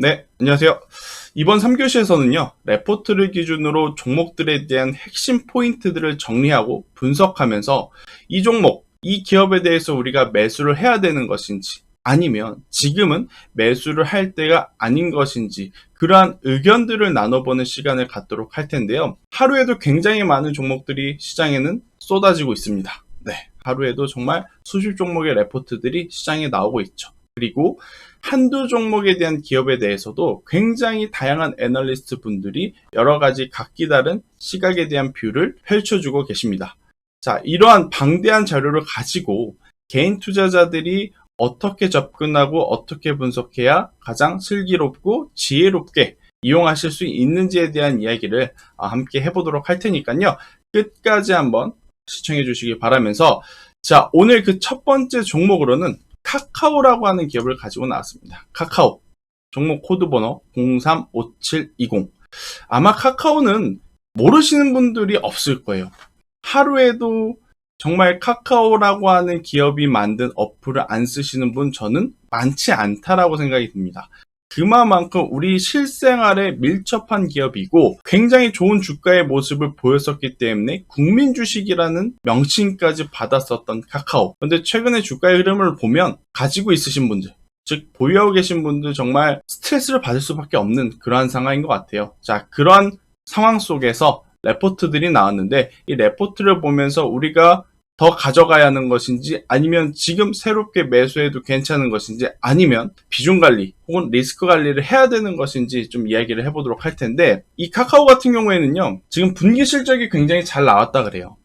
네, 안녕하세요. 이번 3교시에서는요, 레포트를 기준으로 종목들에 대한 핵심 포인트들을 정리하고 분석하면서 이 종목, 이 기업에 대해서 우리가 매수를 해야 되는 것인지, 아니면 지금은 매수를 할 때가 아닌 것인지, 그러한 의견들을 나눠보는 시간을 갖도록 할 텐데요. 하루에도 굉장히 많은 종목들이 시장에는 쏟아지고 있습니다. 네, 하루에도 정말 수십 종목의 레포트들이 시장에 나오고 있죠. 그리고 한두 종목에 대한 기업에 대해서도 굉장히 다양한 애널리스트 분들이 여러 가지 각기 다른 시각에 대한 뷰를 펼쳐주고 계십니다. 자, 이러한 방대한 자료를 가지고 개인 투자자들이 어떻게 접근하고 어떻게 분석해야 가장 슬기롭고 지혜롭게 이용하실 수 있는지에 대한 이야기를 함께 해보도록 할 테니까요. 끝까지 한번 시청해 주시기 바라면서, 자, 오늘 그 첫 번째 종목으로는 카카오라고 하는 기업을 가지고 나왔습니다. 카카오 종목 코드번호 035720. 아마 카카오는 모르시는 분들이 없을 거예요. 하루에도 정말 카카오라고 하는 기업이 만든 어플을 안 쓰시는 분 저는 많지 않다라고 생각이 듭니다. 그만큼 우리 실생활에 밀접한 기업이고 굉장히 좋은 주가의 모습을 보였었기 때문에 국민 주식이라는 명칭까지 받았었던 카카오. 그런데 최근에 주가의 흐름을 보면 가지고 있으신 분들, 즉 보유하고 계신 분들 정말 스트레스를 받을 수밖에 없는 그러한 상황인 것 같아요. 자, 그러한 상황 속에서 레포트들이 나왔는데 이 레포트를 보면서 우리가 더 가져가야 하는 것인지, 아니면 지금 새롭게 매수해도 괜찮은 것인지, 아니면 비중 관리 혹은 리스크 관리를 해야 되는 것인지 좀 이야기를 해보도록 할 텐데, 이 카카오 같은 경우에는요, 지금 분기 실적이 굉장히 잘 나왔다 그래요.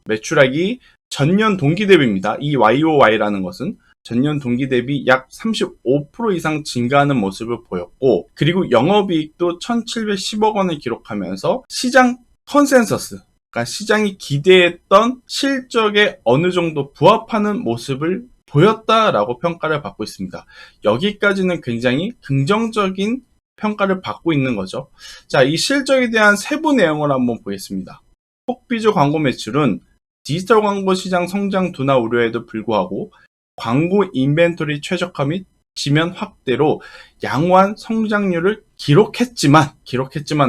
매출액이 전년 동기 대비입니다. 이 YOY라는 것은 전년 동기 대비 약 35% 이상 증가하는 모습을 보였고, 그리고 영업이익도 1710억 원을 기록하면서 시장 컨센서스, 그러니까 시장이 기대했던 실적에 어느 정도 부합하는 모습을 보였다라고 평가를 받고 있습니다. 여기까지는 굉장히 긍정적인 평가를 받고 있는 거죠. 자, 이 실적에 대한 세부 내용을 한번 보겠습니다. 톡비즈 광고 매출은 디지털 광고 시장 성장 둔화 우려에도 불구하고 광고 인벤토리 최적화 및 지면 확대로 양호한 성장률을 기록했지만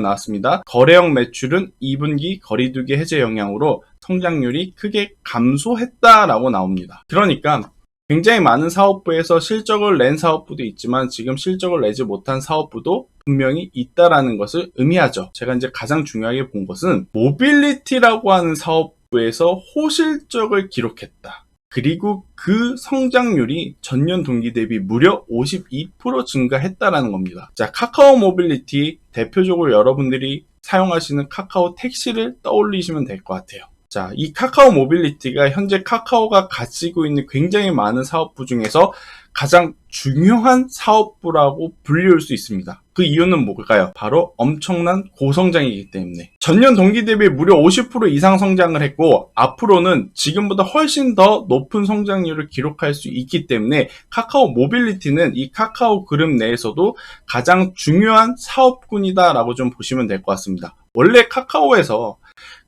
나왔습니다. 거래형 매출은 2분기 거리두기 해제 영향으로 성장률이 크게 감소했다라고 나옵니다. 그러니까 굉장히 많은 사업부에서 실적을 낸 사업부도 있지만 지금 실적을 내지 못한 사업부도 분명히 있다라는 것을 의미하죠. 제가 이제 가장 중요하게 본 것은 모빌리티라고 하는 사업부에서 호실적을 기록했다. 그리고 그 성장률이 전년 동기 대비 무려 52% 증가했다라는 겁니다. 자, 카카오 모빌리티, 대표적으로 여러분들이 사용하시는 카카오 택시를 떠올리시면 될 것 같아요. 자, 이 카카오 모빌리티가 현재 카카오가 가지고 있는 굉장히 많은 사업부 중에서 가장 중요한 사업부라고 불리울 수 있습니다. 그 이유는 뭘까요? 바로 엄청난 고성장이기 때문에. 전년 동기 대비 무려 50% 이상 성장을 했고, 앞으로는 지금보다 훨씬 더 높은 성장률을 기록할 수 있기 때문에 카카오 모빌리티는 이 카카오 그룹 내에서도 가장 중요한 사업군이다라고 좀 보시면 될 것 같습니다. 원래 카카오에서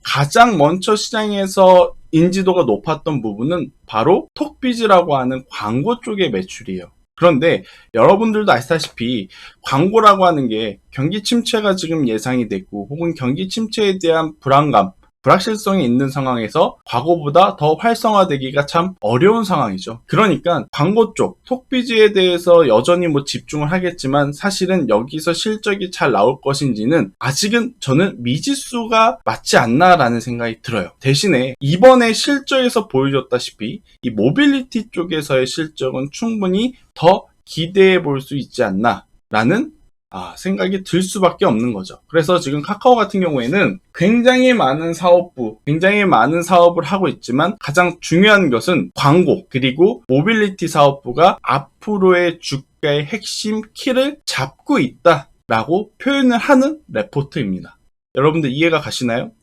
가장 먼저 시장에서 인지도가 높았던 부분은 바로 톡비즈라고 하는 광고 쪽의 매출이에요. 그런데 여러분들도 아시다시피 광고라고 하는 게 경기 침체가 지금 예상이 됐고, 혹은 경기 침체에 대한 불안감, 불확실성이 있는 상황에서 과거보다 더 활성화되기가 참 어려운 상황이죠. 그러니까 광고 쪽, 톡비즈에 대해서 여전히 집중을 하겠지만 사실은 여기서 실적이 잘 나올 것인지는 아직은 저는 미지수가 맞지 않나라는 생각이 들어요. 대신에 이번에 실적에서 보여줬다시피 이 모빌리티 쪽에서의 실적은 충분히 더 기대해 볼 수 있지 않나라는 생각이 들 수밖에 없는 거죠. 그래서 지금 카카오 같은 경우에는 굉장히 많은 사업을 하고 있지만 가장 중요한 것은 광고, 그리고 모빌리티 사업부가 앞으로의 주가의 핵심 키를 잡고 있다라고 표현을 하는 레포트입니다. 여러분들 이해가 가시나요?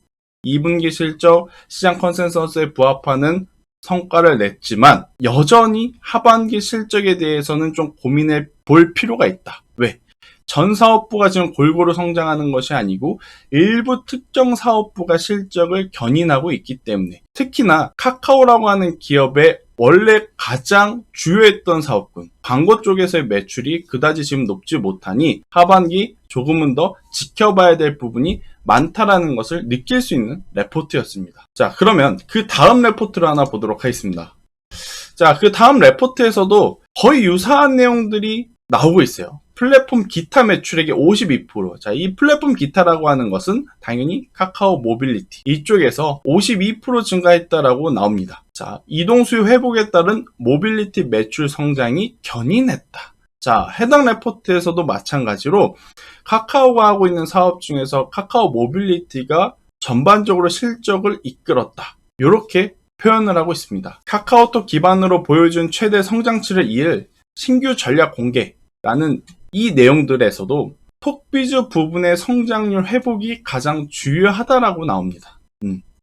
2분기 실적 시장 컨센서스에 부합하는 성과를 냈지만 여전히 하반기 실적에 대해서는 좀 고민해 볼 필요가 있다. 왜? 전 사업부가 지금 골고루 성장하는 것이 아니고 일부 특정 사업부가 실적을 견인하고 있기 때문에, 특히나 카카오라고 하는 기업의 원래 가장 주요했던 사업군, 광고 쪽에서의 매출이 그다지 지금 높지 못하니 하반기 조금은 더 지켜봐야 될 부분이 많다라는 것을 느낄 수 있는 레포트였습니다. 자, 그러면 그 다음 레포트를 하나 보도록 하겠습니다. 자, 그 다음 레포트에서도 거의 유사한 내용들이 나오고 있어요. 플랫폼 기타 매출액의 52%. 자, 이 플랫폼 기타라고 하는 것은 당연히 카카오 모빌리티. 이쪽에서 52% 증가했다라고 나옵니다. 자, 이동 수요 회복에 따른 모빌리티 매출 성장이 견인했다. 자, 해당 레포트에서도 마찬가지로 카카오가 하고 있는 사업 중에서 카카오 모빌리티가 전반적으로 실적을 이끌었다. 이렇게 표현을 하고 있습니다. 카카오톡 기반으로 보여준 최대 성장치를 이을 신규 전략 공개라는 이 내용들에서도 톡비즈 부분의 성장률 회복이 가장 주요하다라고 나옵니다.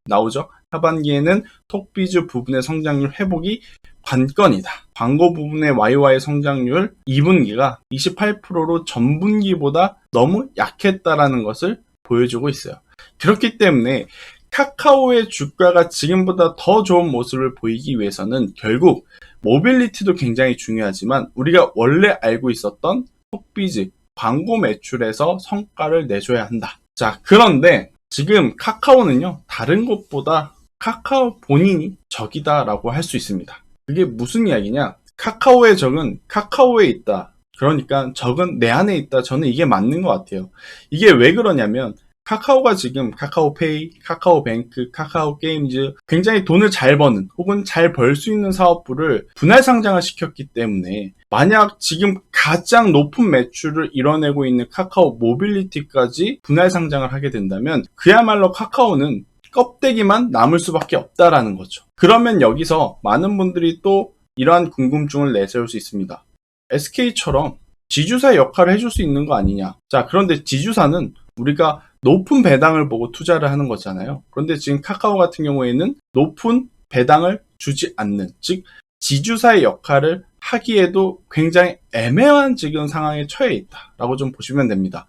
나오죠? 하반기에는 톡비즈 부분의 성장률 회복이 관건이다. 광고 부분의 YY 성장률 2분기가 28%로 전분기보다 너무 약했다라는 것을 보여주고 있어요. 그렇기 때문에 카카오의 주가가 지금보다 더 좋은 모습을 보이기 위해서는 결국 모빌리티도 굉장히 중요하지만 우리가 원래 알고 있었던 톡비즈 광고 매출에서 성과를 내줘야 한다. 자, 그런데 지금 카카오는요, 다른 것보다 카카오 본인이 적이다라고 할 수 있습니다. 그게 무슨 이야기냐? 카카오의 적은 카카오에 있다. 그러니까 적은 내 안에 있다. 저는 이게 맞는 것 같아요. 이게 왜 그러냐면 카카오가 지금 카카오페이, 카카오뱅크, 카카오게임즈 굉장히 돈을 잘 버는 혹은 잘 벌 수 있는 사업부를 분할 상장을 시켰기 때문에 만약 지금 가장 높은 매출을 이뤄내고 있는 카카오 모빌리티까지 분할 상장을 하게 된다면 그야말로 카카오는 껍데기만 남을 수밖에 없다라는 거죠. 그러면 여기서 많은 분들이 또 이러한 궁금증을 내세울 수 있습니다. SK처럼 지주사 역할을 해줄 수 있는 거 아니냐. 자, 그런데 지주사는 우리가 높은 배당을 보고 투자를 하는 거잖아요. 그런데 지금 카카오 같은 경우에는 높은 배당을 주지 않는, 즉 지주사의 역할을 하기에도 굉장히 애매한 지금 상황에 처해 있다라고 좀 보시면 됩니다.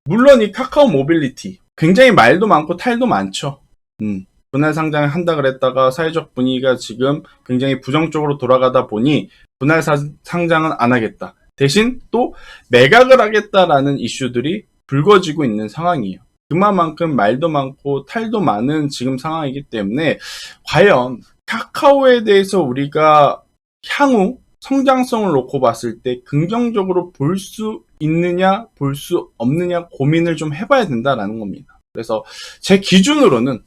물론 이 카카오 모빌리티 굉장히 말도 많고 탈도 많죠. 분할 상장을 한다 그랬다가 사회적 분위기가 지금 굉장히 부정적으로 돌아가다 보니 분할 상장은 안 하겠다. 대신 또 매각을 하겠다라는 이슈들이 불거지고 있는 상황이에요. 그만큼 말도 많고 탈도 많은 지금 상황이기 때문에 과연 카카오에 대해서 우리가 향후 성장성을 놓고 봤을 때 긍정적으로 볼 수 있느냐 볼 수 없느냐 고민을 좀 해봐야 된다라는 겁니다. 그래서 제 기준으로는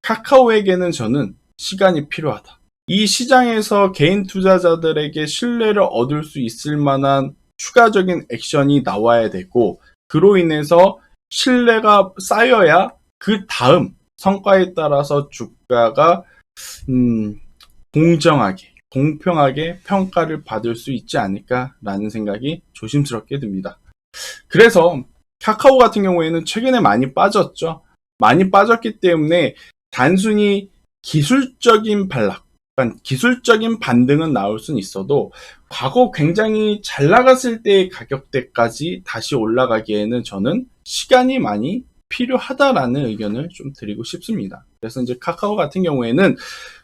카카오에게는 저는 시간이 필요하다. 이 시장에서 개인 투자자들에게 신뢰를 얻을 수 있을 만한 추가적인 액션이 나와야 되고 그로 인해서 신뢰가 쌓여야 그 다음 성과에 따라서 주가가 공정하게 공평하게 평가를 받을 수 있지 않을까라는 생각이 조심스럽게 듭니다. 그래서 카카오 같은 경우에는 최근에 많이 빠졌죠. 많이 빠졌기 때문에 단순히 기술적인 반락, 그러니까 기술적인 반등은 나올 수는 있어도 과거 굉장히 잘 나갔을 때의 가격대까지 다시 올라가기에는 저는 시간이 많이 필요하다라는 의견을 좀 드리고 싶습니다. 그래서 이제 카카오 같은 경우에는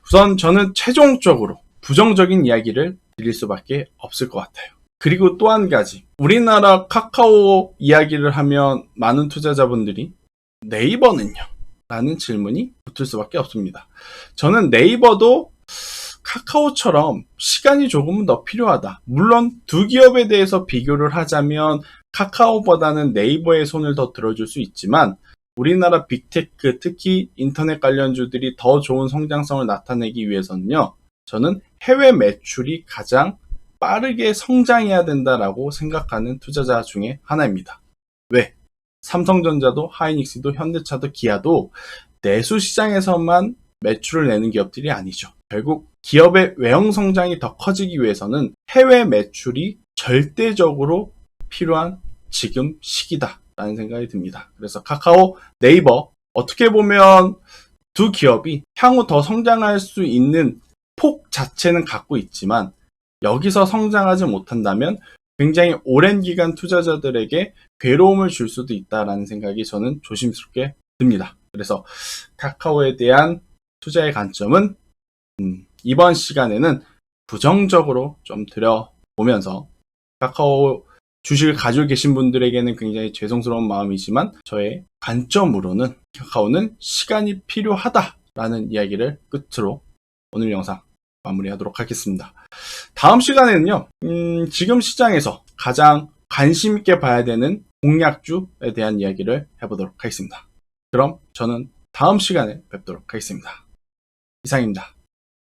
우선 저는 최종적으로 부정적인 이야기를 드릴 수밖에 없을 것 같아요. 그리고 또 한 가지, 우리나라 카카오 이야기를 하면 많은 투자자분들이 네이버는요? 라는 질문이 붙을 수밖에 없습니다. 저는 네이버도 카카오처럼 시간이 조금은 더 필요하다. 물론 두 기업에 대해서 비교를 하자면 카카오보다는 네이버의 손을 더 들어줄 수 있지만 우리나라 빅테크, 특히 인터넷 관련주들이 더 좋은 성장성을 나타내기 위해서는요. 저는 해외 매출이 가장 빠르게 성장해야 된다라고 생각하는 투자자 중에 하나입니다. 왜? 삼성전자도 하이닉스도 현대차도 기아도 내수 시장에서만 매출을 내는 기업들이 아니죠. 결국 기업의 외형 성장이 더 커지기 위해서는 해외 매출이 절대적으로 필요한 지금 시기다라는 생각이 듭니다. 그래서 카카오, 네이버 어떻게 보면 두 기업이 향후 더 성장할 수 있는 폭 자체는 갖고 있지만 여기서 성장하지 못한다면 굉장히 오랜 기간 투자자들에게 괴로움을 줄 수도 있다라는 생각이 저는 조심스럽게 듭니다. 그래서 카카오에 대한 투자의 관점은 이번 시간에는 부정적으로 좀 드려보면서 카카오 주식을 가지고 계신 분들에게는 굉장히 죄송스러운 마음이지만 저의 관점으로는 카카오는 시간이 필요하다라는 이야기를 끝으로 오늘 영상 마무리하도록 하겠습니다. 다음 시간에는요, 지금 시장에서 가장 관심 있게 봐야 되는 공략주에 대한 이야기를 해보도록 하겠습니다. 그럼 저는 다음 시간에 뵙도록 하겠습니다. 이상입니다.